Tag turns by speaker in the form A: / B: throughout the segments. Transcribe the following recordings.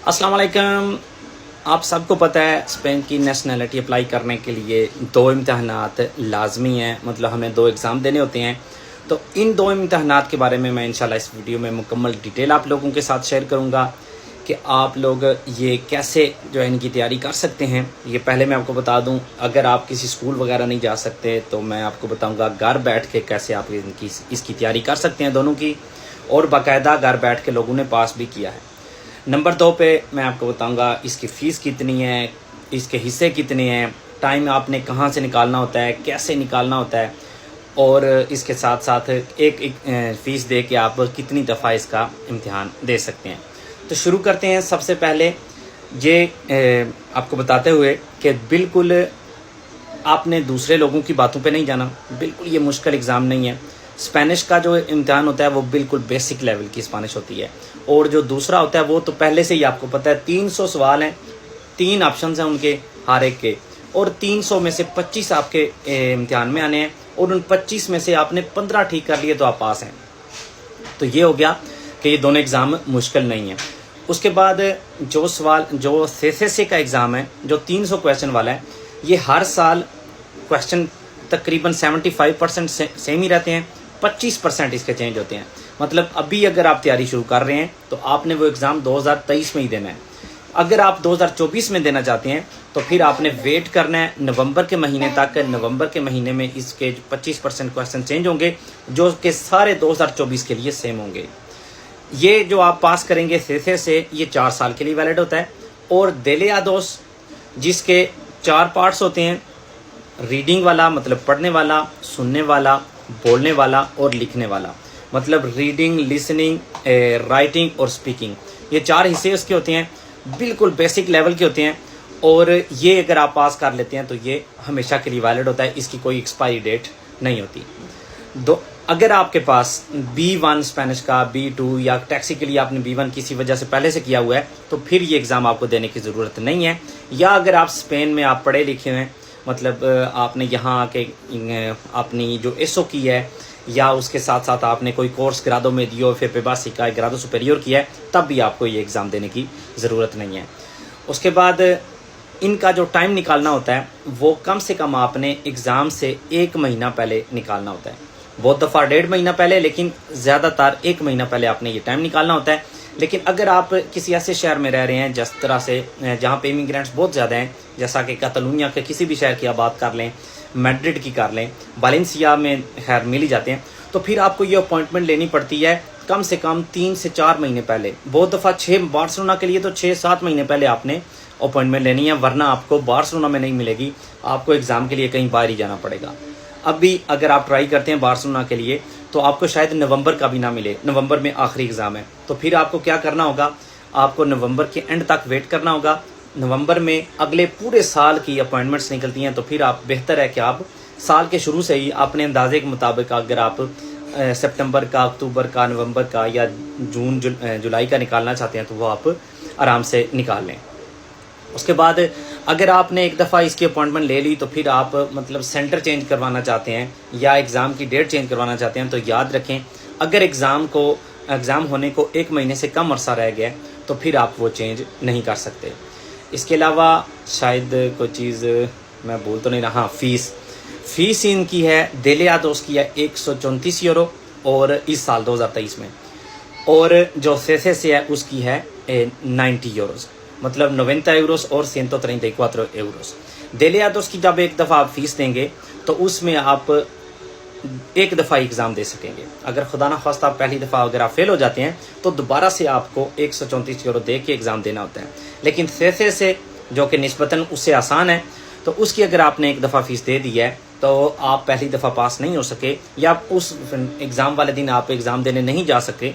A: अस्सलाम वालेकुम। आप सबको पता है स्पेन की नेशनैलिटी अप्लाई करने के लिए 2 इम्तहानात लाजमी हैं, मतलब हमें 2 एग्ज़ाम देने होते हैं। तो इन 2 इम्तहानात के बारे में मैं इंशाल्लाह इस वीडियो में मुकम्मल डिटेल आप लोगों के साथ शेयर करूंगा कि आप लोग ये कैसे जो है इनकी तैयारी कर सकते हैं। ये पहले मैं आपको बता दूं, अगर आप किसी स्कूल वगैरह नहीं जा सकते तो मैं आपको बताऊँगा घर बैठ के कैसे आप इसकी तैयारी कर सकते हैं दोनों की, और बाकायदा घर बैठ के लोगों ने पास भी किया है। नंबर 2 पे मैं आपको बताऊंगा इसकी फ़ीस कितनी है, इसके हिस्से कितने हैं, टाइम आपने कहाँ से निकालना होता है, कैसे निकालना होता है, और इसके साथ साथ एक फ़ीस दे के आप कितनी दफ़ा इसका इम्तिहान दे सकते हैं। तो शुरू करते हैं। सबसे पहले ये आपको बताते हुए कि बिल्कुल आपने दूसरे लोगों की बातों पे नहीं जाना। बिल्कुल ये मुश्किल एग्ज़ाम नहीं है। स्पेनिश का जो इम्तिहान होता है वो बिल्कुल बेसिक लेवल की स्पेनिश होती है, और जो दूसरा होता है वो तो पहले से ही आपको पता है। 300 सवाल हैं, 3 ऑप्शन हैं उनके हर एक के, और 300 में से 25 आपके इम्तिहान में आने हैं, और उन 25 में से आपने 15 ठीक कर लिए तो आप पास हैं। तो ये हो गया कि ये दोनों एग्ज़ाम मुश्किल नहीं है। उसके बाद जो सवाल जो सीएसए का एग्ज़ाम है, जो 300 क्वेश्चन वाला है, ये हर साल क्वेश्चन तकरीबन 75% सेम ही रहते हैं, 25% इसके चेंज होते हैं। मतलब अभी अगर आप तैयारी शुरू कर रहे हैं तो आपने वो एग्ज़ाम 2023 में ही देना है। अगर आप 2024 में देना चाहते हैं तो फिर आपने वेट करना है नवंबर के महीने तक। नवंबर के महीने में इसके 25% क्वेश्चन चेंज होंगे, जो कि सारे 2024 के लिए सेम होंगे। ये जो आप पास करेंगे से ये 4 साल के लिए वैलिड होता है। और देलियादोस जिसके 4 पार्ट्स होते हैं, रीडिंग वाला मतलब पढ़ने वाला, सुनने वाला, बोलने वाला और लिखने वाला, मतलब रीडिंग, लिसनिंग, राइटिंग और स्पीकिंग, ये 4 हिस्से उसके होते हैं, बिल्कुल बेसिक लेवल के होते हैं। और ये अगर आप पास कर लेते हैं तो ये हमेशा के लिए वैलिड होता है, इसकी कोई एक्सपायरी डेट नहीं होती। अगर आपके पास B1 स्पेनिश का, B2 या टैक्सी के लिए आपने B1 किसी वजह से पहले से किया हुआ है तो फिर ये एग्ज़ाम आपको देने की ज़रूरत नहीं है। या अगर आप स्पेन में आप पढ़े लिखे हैं, मतलब आपने यहाँ आके अपनी जो एसओ की है, या उसके साथ साथ आपने कोई कोर्स ग्रादो में दियो, फिर पेबासी का ग्रादो सुपेरियर किया है, तब भी आपको ये एग्ज़ाम देने की ज़रूरत नहीं है। उसके बाद इनका जो टाइम निकालना होता है वो कम से कम आपने एग्ज़ाम से 1 महीना पहले निकालना होता है। बहुत दफ़ा 1.5 महीना पहले, लेकिन ज़्यादातर 1 महीना पहले आपने ये टाइम निकालना होता है। लेकिन अगर आप किसी ऐसे शहर में रह रहे हैं जिस तरह से जहाँ पे इमिग्रेंट्स बहुत ज़्यादा हैं, जैसा कि कतलूनिया के किसी भी शहर की आप बात कर लें, मैड्रिड की कर लें, वालेंसिया में खैर मिल ही जाते हैं, तो फिर आपको ये अपॉइंटमेंट लेनी पड़ती है कम से कम 3 से 4 महीने पहले। बहुत दफ़ा 6 बार्सिलोना के लिए तो 6-7 महीने पहले आपने अपॉइंटमेंट लेनी है, वरना आपको बार्सिलोना में नहीं मिलेगी, आपको एग्ज़ाम के लिए कहीं बाहर ही जाना पड़ेगा। अभी अगर आप ट्राई करते हैं बार्सिलोना के लिए तो आपको शायद नवंबर का भी ना मिले, नवंबर में आखिरी एग्ज़ाम है। तो फिर आपको क्या करना होगा, आपको नवंबर के एंड तक वेट करना होगा। नवंबर में अगले पूरे साल की अपॉइंटमेंट्स निकलती हैं, तो फिर आप बेहतर है कि आप साल के शुरू से ही अपने अंदाजे के मुताबिक, अगर आप सितंबर का, अक्टूबर का, नवंबर का या जून जुलाई का निकालना चाहते हैं तो वो आप आराम से निकाल लें। उसके बाद अगर आपने एक दफ़ा इसकी अपॉइंटमेंट ले ली तो फिर आप मतलब सेंटर चेंज करवाना चाहते हैं या एग्ज़ाम की डेट चेंज करवाना चाहते हैं, तो याद रखें अगर एग्ज़ाम होने को 1 महीने से कम अरसा रह गया तो फिर आप वो चेंज नहीं कर सकते। इसके अलावा शायद कोई चीज़ मैं बोल तो नहीं रहा, हाँ, फ़ीस इनकी है देलियादोस की है 134 यूरो, और इस साल 2023 में, और जो से है उसकी है 90 यूरोज़, मतलब 90 यूरोस और 134 यूरोस। देलियादोस की जब एक दफ़ा आप फीस देंगे तो उसमें आप एक दफ़ा एग्ज़ाम दे सकेंगे। अगर खुदा ना खास्ता आप पहली दफ़ा अगर आप फेल हो जाते हैं तो दोबारा से आपको 134 यूरो दे के एग्ज़ाम देना होता है। लेकिन से जो कि निस्बतन उससे आसान है, तो उसकी अगर आपने एक दफ़ा फ़ीस दे दी है तो आप पहली दफ़ा पास नहीं हो सके, या उस एग्ज़ाम वाले दिन आप एग्ज़ाम देने नहीं जा सके,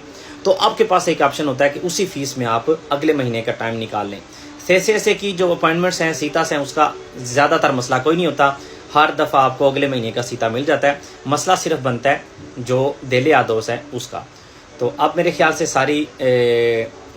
A: तो आपके पास एक ऑप्शन होता है कि उसी फीस में आप अगले महीने का टाइम निकाल लें। से की जो अपॉइंटमेंट्स हैं, सीतास हैं, उसका ज़्यादातर मसला कोई नहीं होता, हर दफ़ा आपको अगले महीने का सीता मिल जाता है। मसला सिर्फ बनता है जो देलियादोस है उसका। तो अब मेरे ख्याल से सारी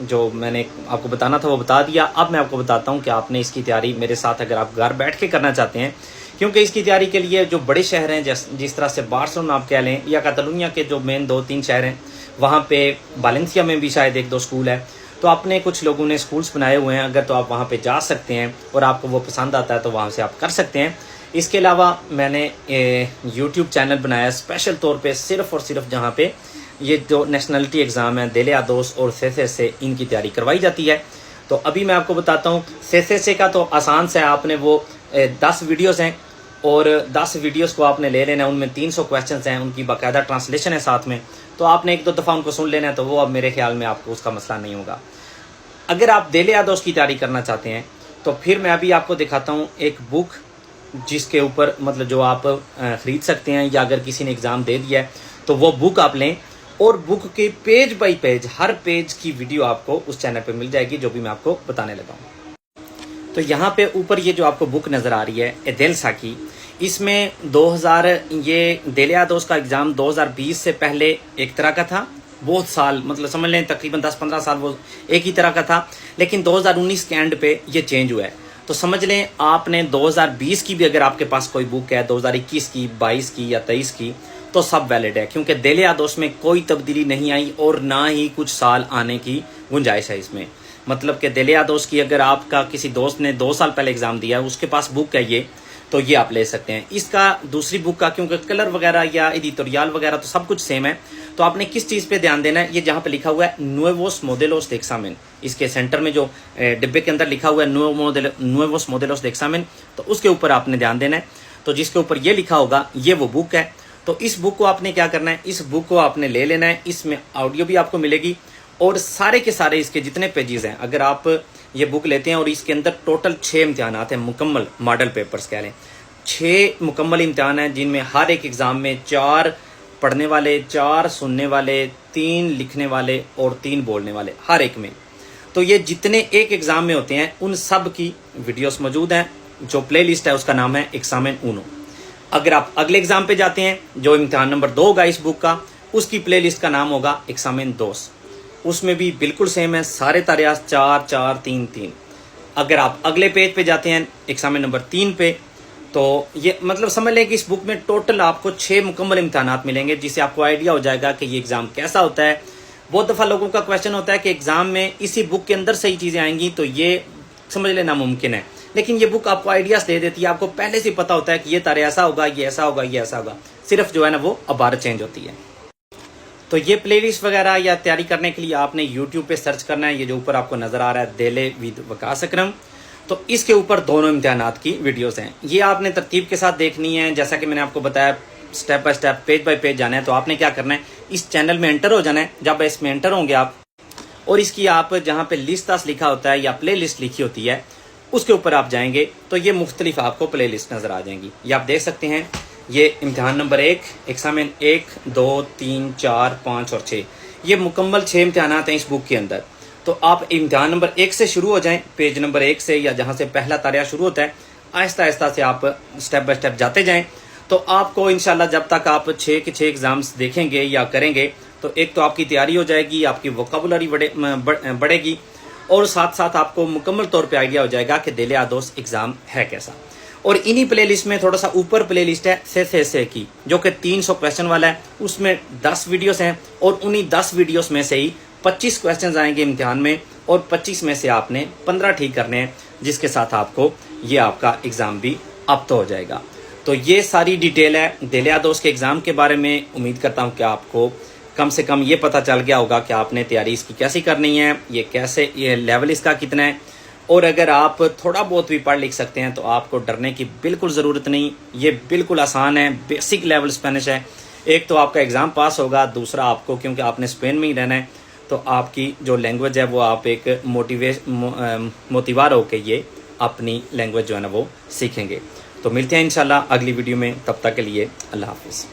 A: जो मैंने आपको बताना था वो बता दिया। अब मैं आपको बताता हूँ कि आपने इसकी तैयारी मेरे साथ अगर आप घर बैठ के करना चाहते हैं, क्योंकि इसकी तैयारी के लिए जो बड़े शहर हैं, जिस तरह से बार्सिलोना आप कह लें, या कतलूनिया के जो मेन 2-3 शहर हैं, वहाँ पे वालेंसिया में भी शायद 1-2 स्कूल है, तो आपने कुछ लोगों ने स्कूल्स बनाए हुए हैं, अगर तो आप वहाँ पे जा सकते हैं और आपको वो पसंद आता है तो वहाँ से आप कर सकते हैं। इसके अलावा मैंने यूट्यूब चैनल बनाया स्पेशल तौर पे सिर्फ़ और सिर्फ जहाँ पे ये जो नेशनलिटी एग्ज़ाम है दिल आदोस और से इनकी तैयारी करवाई जाती है। तो अभी मैं आपको बताता हूँ से का तो आसान से आपने वो 10 वीडियोज़ हैं और 10 वीडियोज़ को आपने ले लेना है, उनमें 300 क्वेश्चन हैं, उनकी बाकायदा ट्रांसलेशन है साथ में, तो आपने 1-2 दफ़ा उनको सुन लेना है, तो वो अब मेरे ख्याल में आपको उसका मसला नहीं होगा। अगर आप दिल आदोस की तैयारी करना चाहते हैं तो फिर मैं अभी आपको दिखाता हूँ एक बुक जिसके ऊपर मतलब जो आप ख़रीद सकते हैं, या अगर किसी ने एग्ज़ाम दे दिया है तो वो बुक आप लें और बुक के page by page her page की वीडियो आपको उस चैनल पे मिल जाएगी जो भी मैं आपको बताने लगा हूँ। तो यहाँ पे ऊपर ये जो आपको बुक नज़र आ रही है एदेलसा की, इसमें 2000 ये दिल आदोस का एग्ज़ाम 2020 से पहले एक तरह का था, बहुत साल मतलब समझ लें तकरीबन 10-15 साल वो एक ही तरह का था, लेकिन 2019 के एंड पे ये चेंज हुआ है। तो समझ लें आपने 2020 की भी अगर आपके पास कोई बुक है 2021 की, 22 की या 23 की, तो सब वैलिड है, क्योंकि दिल आदोस में कोई तब्दीली नहीं आई और ना ही कुछ साल आने की गुंजाइश है इसमें। मतलब कि दिल आदोस की अगर आपका किसी दोस्त ने 2 साल पहले एग्ज़ाम दिया है, उसके पास बुक है ये, तो ये आप ले सकते हैं। इसका दूसरी बुक का क्योंकि कलर वगैरह या एडिटोरियल वगैरह तो सब कुछ सेम है, तो आपने किस चीज़ पे ध्यान देना है, ये जहाँ पे लिखा हुआ है नुएवोस मोडेलोस de examen, इसके सेंटर में जो डिब्बे के अंदर लिखा हुआ है नुएवोस मोडेलोस de examen, तो उसके ऊपर आपने ध्यान देना है। तो जिसके ऊपर ये लिखा होगा ये वो बुक है। तो इस बुक को आपने क्या करना है, इस बुक को आपने ले लेना है, इसमें ऑडियो भी आपको मिलेगी और सारे के सारे इसके जितने पेजेस हैं, अगर आप ये बुक लेते हैं और इसके अंदर टोटल 6 इम्तिहानात हैं, मुकम्मल मॉडल पेपर्स कह लें, 6 मुकम्मल इम्तिहान हैं जिनमें हर एक एग्ज़ाम में 4 पढ़ने वाले, 4 सुनने वाले, 3 लिखने वाले और 3 बोलने वाले हर एक में। तो ये जितने एक एग्ज़ाम में होते हैं उन सब की वीडियोस मौजूद हैं। जो प्ले लिस्ट है उसका नाम है एक्सामेन ऊनो। अगर आप अगले एग्ज़ाम पे जाते हैं जो इम्तिहान नंबर 2 होगा इस बुक का, उसकी प्ले लिस्ट का नाम होगा एक्सामेन दोस, उसमें भी बिल्कुल सेम है, सारे तारियास 4 4 3 3। अगर आप अगले पेज पे जाते हैं एग्जामिन नंबर 3 पे, तो ये मतलब समझ लें कि इस बुक में टोटल आपको 6 मुकम्मल इम्तिहानात मिलेंगे, जिससे आपको आइडिया हो जाएगा कि ये एग्ज़ाम कैसा होता है। बहुत दफ़ा लोगों का क्वेश्चन होता है कि एग्ज़ाम में इसी बुक के अंदर सही चीज़ें आएंगी, तो ये समझ लेना मुमकिन है, लेकिन ये बुक आपको आइडियाज़ दे देती है, आपको पहले से पता होता है कि ये तारे ऐसा होगा, ये ऐसा होगा, ये ऐसा होगा, सिर्फ जो है ना वो इबारत चेंज होती है। तो ये प्लेलिस्ट वगैरह या तैयारी करने के लिए आपने यूट्यूब पे सर्च करना है, ये जो ऊपर आपको नज़र आ रहा है दिल विद वकास अकरम, तो इसके ऊपर दोनों इम्तिहानात की वीडियोस हैं। ये आपने तरतीब के साथ देखनी है, जैसा कि मैंने आपको बताया step by step page bye page जाना है। तो आपने क्या करना है, इस चैनल में एंटर हो जाना है। जब इसमें एंटर होंगे आप और इसकी आप जहाँ पे लिस्टास लिखा होता है या प्ले लिस्ट लिखी होती है उसके ऊपर आप जाएंगे तो ये मुख्तलिफ आपको प्ले लिस्ट नज़र आ जाएंगी। ये आप देख सकते हैं, ये इम्तिहान नंबर 1, एक्सामिन 1, 2, 3, 4, 5 और 6, ये मुकम्मल 6 इम्तिहानात हैं इस बुक के अंदर। तो आप इम्तिहान नंबर 1 से शुरू हो जाएं, पेज नंबर 1 से या जहाँ से पहला तारिया शुरू होता है, आहिस्ता आहिस्ता से आप स्टेप बाय स्टेप जाते जाएं। तो आपको इंशाल्लाह जब तक आप 6 के 6 एग्ज़ाम्स देखेंगे या करेंगे तो एक तो आपकी तैयारी हो जाएगी, आपकी वोकैबुलरी बढ़ेगी और साथ साथ आपको मुकम्मल तौर पे आइडिया हो जाएगा कि दिल आदोस एग्ज़ाम है कैसा। और इन्हीं प्ले लिस्ट में थोड़ा सा ऊपर प्ले लिस्ट है से की, जो कि 300 क्वेश्चन वाला है, उसमें 10 वीडियोस हैं और उन्हीं 10 वीडियोस में से ही 25 क्वेश्चन आएंगे इम्तिहान में और 25 में से आपने 15 ठीक करने हैं, जिसके साथ आपको ये आपका एग्ज़ाम भी अब तो हो जाएगा। तो ये सारी डिटेल है दिल आदोस के एग्ज़ाम के बारे में। उम्मीद करता हूँ कि आपको कम से कम ये पता चल गया होगा कि आपने तैयारी इसकी कैसी करनी है, ये लेवल इसका कितना है। और अगर आप थोड़ा बहुत भी पढ़ लिख सकते हैं तो आपको डरने की बिल्कुल ज़रूरत नहीं, ये बिल्कुल आसान है, बेसिक लेवल स्पेनिश है। एक तो आपका एग्ज़ाम पास होगा, दूसरा आपको क्योंकि आपने स्पेन में ही रहना है तो आपकी जो लैंग्वेज है वो आप एक मोटिवार होकर ये अपनी लैंग्वेज जो है ना वो सीखेंगे। तो मिलते हैं इंशाल्लाह अगली वीडियो में, तब तक के लिए अल्लाह हाफिज़।